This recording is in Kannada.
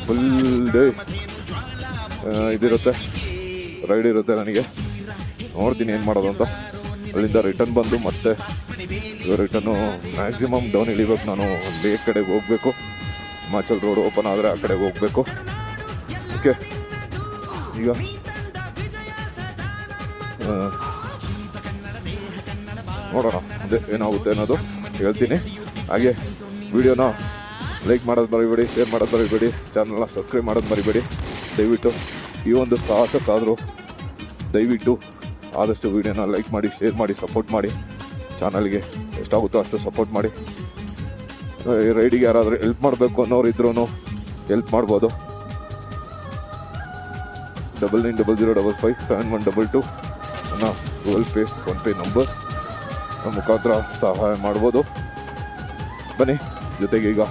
ಫುಲ್ ಡೇ ಇದಿರುತ್ತೆ, ರೈಡ್ ಇರುತ್ತೆ. ನನಗೆ ನೋಡ್ತೀನಿ ಏನು ಮಾಡೋದು ಅಂತ. ಅಲ್ಲಿಂದ ರಿಟರ್ನ್ ಬಂದು ಮತ್ತೆ ರಿಟರ್ನು ಮ್ಯಾಕ್ಸಿಮಮ್ ಡೌನ್ ಇಳಿಬೇಕು. ನಾನು ಅಲ್ಲಿ ಕಡೆಗೆ ಹೋಗಬೇಕು. ಹಿಮಾಚಲ್ ರೋಡ್ ಓಪನ್ ಆದರೆ ಆ ಕಡೆಗೆ ಹೋಗಬೇಕು. ಓಕೆ, ಈಗ ನೋಡೋಣ ಮುಂದೆ ಏನಾಗುತ್ತೆ ಅನ್ನೋದು ಹೇಳ್ತೀನಿ. ಹಾಗೆ ವಿಡಿಯೋನ ಲೈಕ್ ಮಾಡೋದು ಮರಿಬೇಡಿ, ಶೇರ್ ಮಾಡೋದು ಮರಿಬೇಡಿ, ಚಾನಲ್ನ ಸಬ್ಸ್ಕ್ರೈಬ್ ಮಾಡೋದು ಮರಿಬೇಡಿ. ದಯವಿಟ್ಟು ಈ ಒಂದು ಸಾಹಸಕ್ಕಾದರೂ ದಯವಿಟ್ಟು ಆದಷ್ಟು ವಿಡಿಯೋನ ಲೈಕ್ ಮಾಡಿ, ಶೇರ್ ಮಾಡಿ, ಸಪೋರ್ಟ್ ಮಾಡಿ. ಚಾನಲ್ಗೆ ಎಷ್ಟಾಗುತ್ತೋ ಅಷ್ಟು ಸಪೋರ್ಟ್ ಮಾಡಿ. ಈ ರೈಡಿಗೆ ಯಾರಾದರೂ ಹೆಲ್ಪ್ ಮಾಡಬೇಕು ಅನ್ನೋರು ಇದ್ರೂ ಹೆಲ್ಪ್ ಮಾಡ್ಬೋದು. 9900557122 ನನ್ನ ಗೂಗಲ್ ಪೇ, ಫೋನ್ಪೇ ನಂಬರ್ ಮುಖಾಂತರ ಸಹಾಯ ಮಾಡ್ಬೋದು. ಬನ್ನಿ ಜೊತೆಗೆ ಈಗ